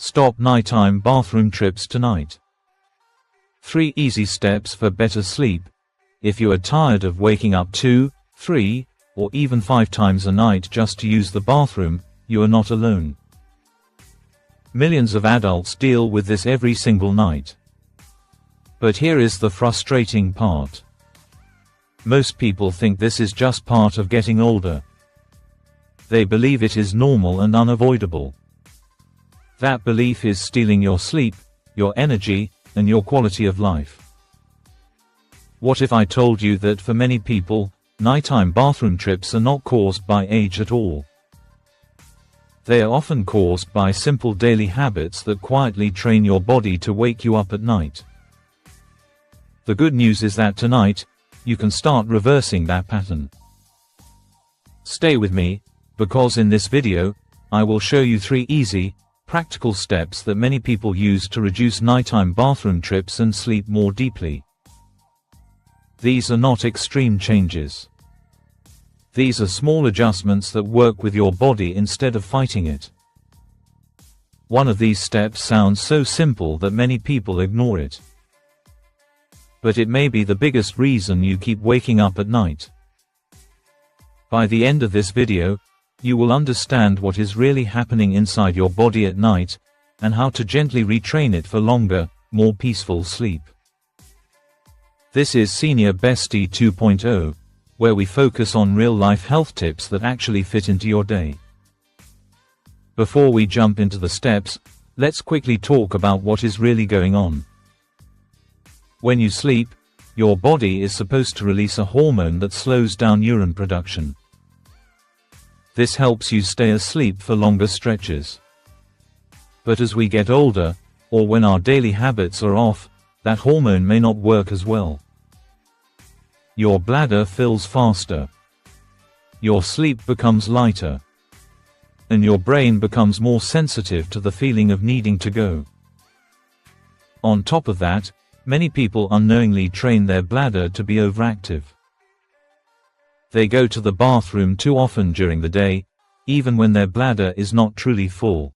Stop nighttime bathroom trips tonight. 3 easy steps for better sleep. If you are tired of waking up 2, 3, or even 5 times a night just to use the bathroom, you are not alone. Millions of adults deal with this every single night. But here is the frustrating part. Most people think this is just part of getting older. They believe it is normal and unavoidable. That belief is stealing your sleep, your energy, and your quality of life. What if I told you that for many people, nighttime bathroom trips are not caused by age at all? They are often caused by simple daily habits that quietly train your body to wake you up at night. The good news is that tonight, you can start reversing that pattern. Stay with me, because in this video, I will show you 3 easy, practical steps that many people use to reduce nighttime bathroom trips and sleep more deeply. These are not extreme changes. These are small adjustments that work with your body instead of fighting it. One of these steps sounds so simple that many people ignore it. But it may be the biggest reason you keep waking up at night. By the end of this video, you will understand what is really happening inside your body at night, and how to gently retrain it for longer, more peaceful sleep. This is Senior Bestie 2.0, where we focus on real-life health tips that actually fit into your day. Before we jump into the steps, let's quickly talk about what is really going on. When you sleep, your body is supposed to release a hormone that slows down urine production. This helps you stay asleep for longer stretches. But as we get older, or when our daily habits are off, that hormone may not work as well. Your bladder fills faster. Your sleep becomes lighter. And your brain becomes more sensitive to the feeling of needing to go. On top of that, many people unknowingly train their bladder to be overactive. They go to the bathroom too often during the day, even when their bladder is not truly full.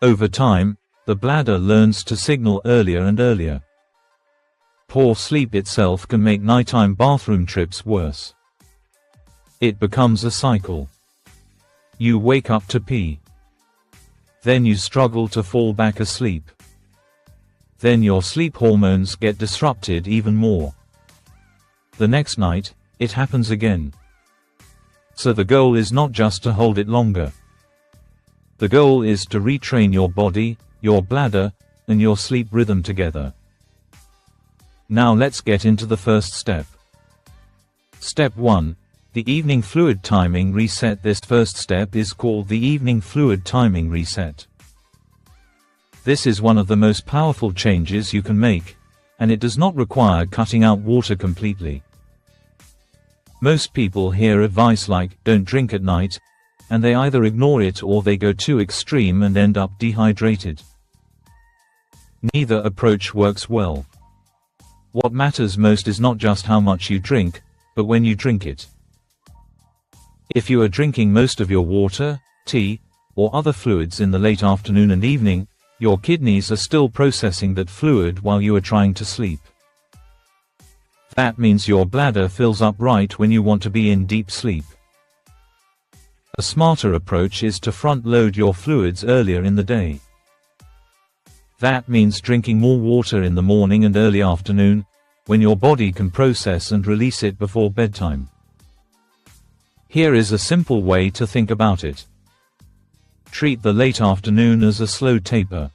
Over time, the bladder learns to signal earlier and earlier. Poor sleep itself can make nighttime bathroom trips worse. It becomes a cycle. You wake up to pee. Then you struggle to fall back asleep. Then your sleep hormones get disrupted even more. The next night, it happens again. So the goal is not just to hold it longer. The goal is to retrain your body, your bladder, and your sleep rhythm together. Now let's get into the first step. Step 1. The evening fluid timing reset. This first step is called the evening fluid timing reset. This is one of the most powerful changes you can make, and it does not require cutting out water completely. Most people hear advice like, don't drink at night, and they either ignore it or they go too extreme and end up dehydrated. Neither approach works well. What matters most is not just how much you drink, but when you drink it. If you are drinking most of your water, tea, or other fluids in the late afternoon and evening, your kidneys are still processing that fluid while you are trying to sleep. That means your bladder fills up right when you want to be in deep sleep. A smarter approach is to front-load your fluids earlier in the day. That means drinking more water in the morning and early afternoon, when your body can process and release it before bedtime. Here is a simple way to think about it. Treat the late afternoon as a slow taper.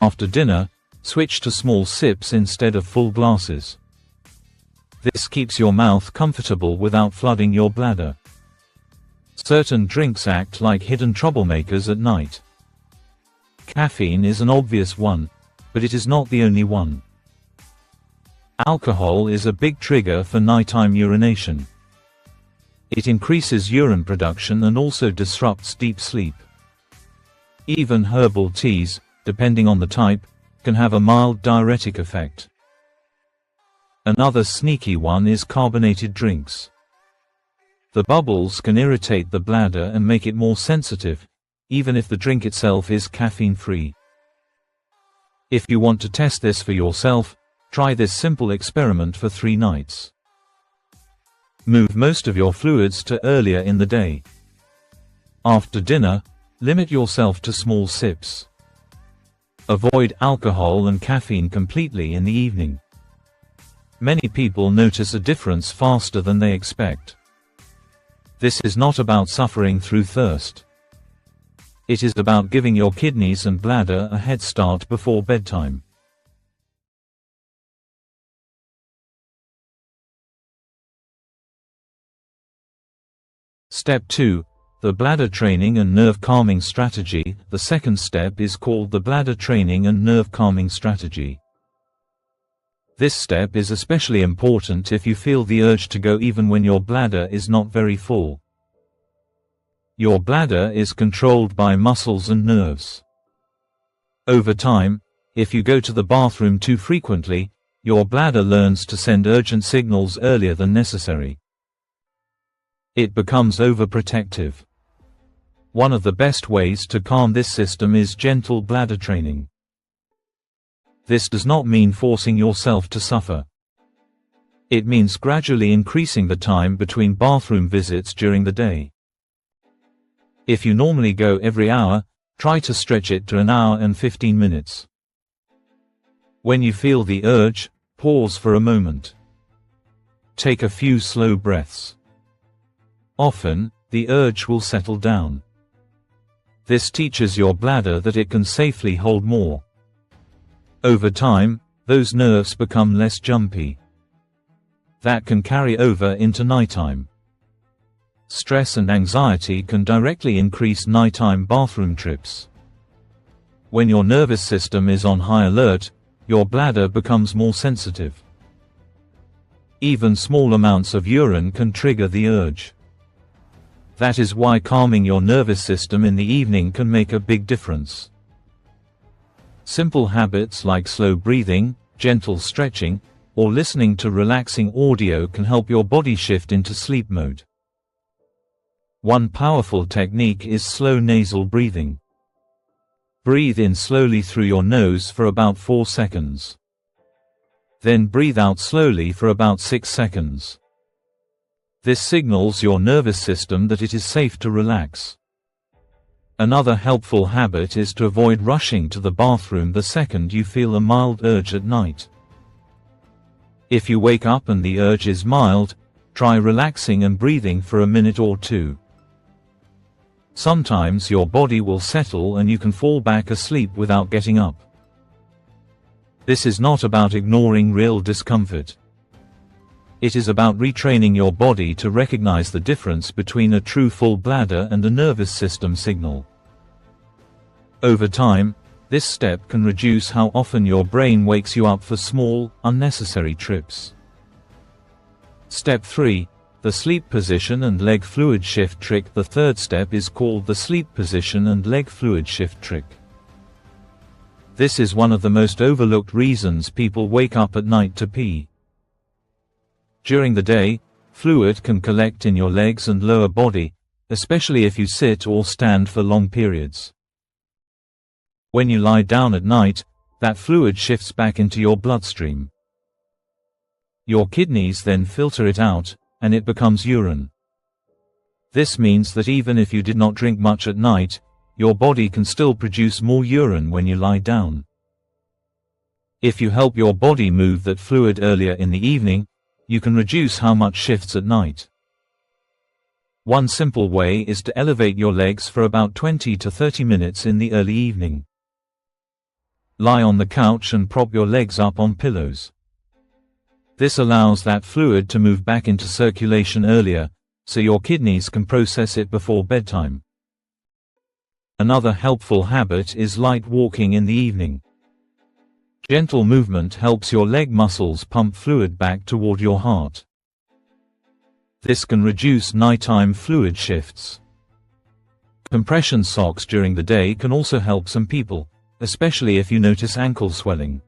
After dinner, switch to small sips instead of full glasses. This keeps your mouth comfortable without flooding your bladder. Certain drinks act like hidden troublemakers at night. Caffeine is an obvious one, but it is not the only one. Alcohol is a big trigger for nighttime urination. It increases urine production and also disrupts deep sleep. Even herbal teas, depending on the type, can have a mild diuretic effect. Another sneaky one is carbonated drinks. The bubbles can irritate the bladder and make it more sensitive, even if the drink itself is caffeine-free. If you want to test this for yourself, try this simple experiment for 3 nights. Move most of your fluids to earlier in the day. After dinner, limit yourself to small sips. Avoid alcohol and caffeine completely in the evening. Many people notice a difference faster than they expect. This is not about suffering through thirst. It is about giving your kidneys and bladder a head start before bedtime. Step 2. The bladder training and nerve calming strategy. The second step is called the bladder training and nerve calming strategy. This step is especially important if you feel the urge to go even when your bladder is not very full. Your bladder is controlled by muscles and nerves. Over time, if you go to the bathroom too frequently, your bladder learns to send urgent signals earlier than necessary. It becomes overprotective. One of the best ways to calm this system is gentle bladder training. This does not mean forcing yourself to suffer. It means gradually increasing the time between bathroom visits during the day. If you normally go every hour, try to stretch it to 1 hour and 15 minutes. When you feel the urge, pause for a moment. Take a few slow breaths. Often, the urge will settle down. This teaches your bladder that it can safely hold more. Over time, those nerves become less jumpy. That can carry over into nighttime. Stress and anxiety can directly increase nighttime bathroom trips. When your nervous system is on high alert, your bladder becomes more sensitive. Even small amounts of urine can trigger the urge. That is why calming your nervous system in the evening can make a big difference. Simple habits like slow breathing, gentle stretching, or listening to relaxing audio can help your body shift into sleep mode. One powerful technique is slow nasal breathing. Breathe in slowly through your nose for about 4 seconds. Then breathe out slowly for about 6 seconds. This signals your nervous system that it is safe to relax. Another helpful habit is to avoid rushing to the bathroom the second you feel a mild urge at night. If you wake up and the urge is mild, try relaxing and breathing for a minute or 2. Sometimes your body will settle and you can fall back asleep without getting up. This is not about ignoring real discomfort. It is about retraining your body to recognize the difference between a true full bladder and a nervous system signal. Over time, this step can reduce how often your brain wakes you up for small, unnecessary trips. Step 3. The sleep position and leg fluid shift trick. The third step is called the sleep position and leg fluid shift trick. This is one of the most overlooked reasons people wake up at night to pee. During the day, fluid can collect in your legs and lower body, especially if you sit or stand for long periods. When you lie down at night, that fluid shifts back into your bloodstream. Your kidneys then filter it out, and it becomes urine. This means that even if you did not drink much at night, your body can still produce more urine when you lie down. If you help your body move that fluid earlier in the evening, you can reduce how much shifts at night. One simple way is to elevate your legs for about 20 to 30 minutes in the early evening. Lie on the couch and prop your legs up on pillows. This allows that fluid to move back into circulation earlier, so your kidneys can process it before bedtime. Another helpful habit is light walking in the evening. Gentle movement helps your leg muscles pump fluid back toward your heart. This can reduce nighttime fluid shifts. Compression socks during the day can also help some people, especially if you notice ankle swelling.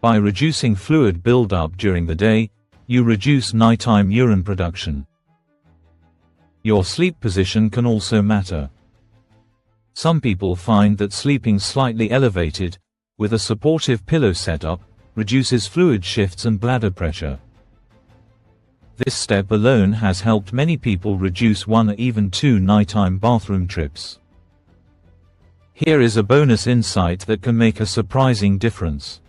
By reducing fluid buildup during the day, you reduce nighttime urine production. Your sleep position can also matter. Some people find that sleeping slightly elevated, with a supportive pillow setup, reduces fluid shifts and bladder pressure. This step alone has helped many people reduce 1 or even 2 nighttime bathroom trips. Here is a bonus insight that can make a surprising difference.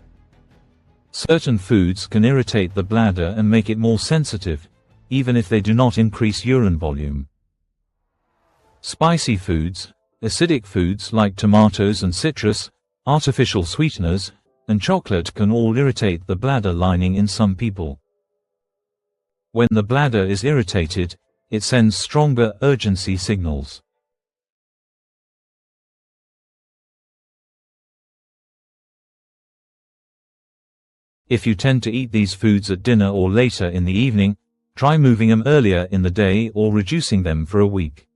Certain foods can irritate the bladder and make it more sensitive, even if they do not increase urine volume. Spicy foods, acidic foods like tomatoes and citrus, artificial sweeteners, and chocolate can all irritate the bladder lining in some people. When the bladder is irritated, it sends stronger urgency signals. If you tend to eat these foods at dinner or later in the evening, try moving them earlier in the day or reducing them for a week.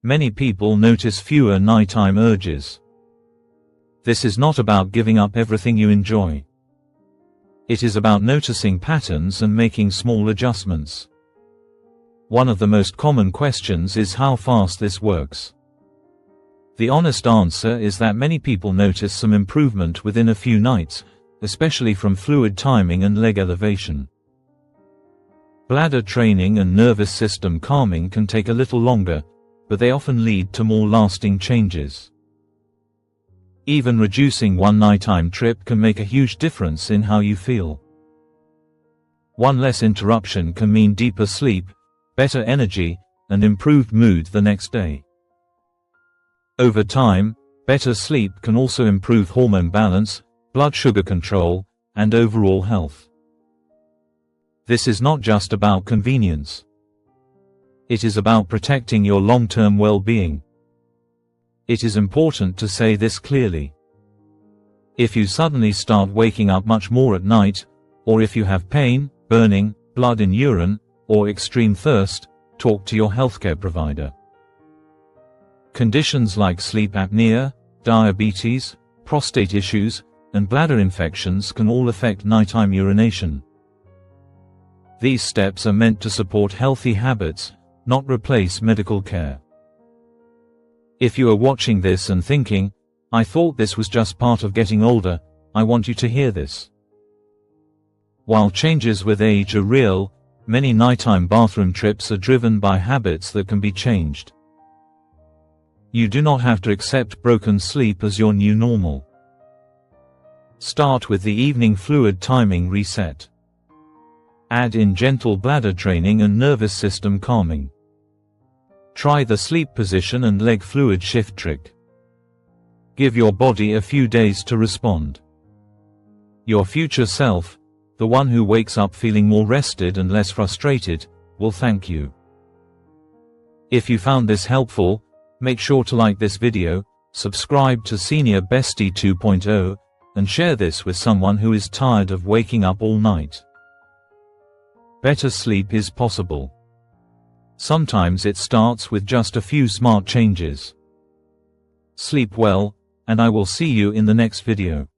Many people notice fewer nighttime urges. This is not about giving up everything you enjoy. It is about noticing patterns and making small adjustments. One of the most common questions is how fast this works. The honest answer is that many people notice some improvement within a few nights, especially from fluid timing and leg elevation. Bladder training and nervous system calming can take a little longer, but they often lead to more lasting changes. Even reducing one nighttime trip can make a huge difference in how you feel. One less interruption can mean deeper sleep, better energy, and improved mood the next day. Over time, better sleep can also improve hormone balance, blood sugar control, and overall health. This is not just about convenience. It is about protecting your long-term well-being. It is important to say this clearly. If you suddenly start waking up much more at night, or if you have pain, burning, blood in urine, or extreme thirst, talk to your healthcare provider. Conditions like sleep apnea, diabetes, prostate issues, and bladder infections can all affect nighttime urination. These steps are meant to support healthy habits, not replace medical care. If you are watching this and thinking, "I thought this was just part of getting older," I want you to hear this. While changes with age are real, many nighttime bathroom trips are driven by habits that can be changed. You do not have to accept broken sleep as your new normal. Start with the evening fluid timing reset. Add in gentle bladder training and nervous system calming. Try the sleep position and leg fluid shift trick. Give your body a few days to respond. Your future self, the one who wakes up feeling more rested and less frustrated, will thank you. If you found this helpful, make sure to like this video, subscribe to Senior Bestie 2.0, and share this with someone who is tired of waking up all night. Better sleep is possible. Sometimes it starts with just a few smart changes. Sleep well, and I will see you in the next video.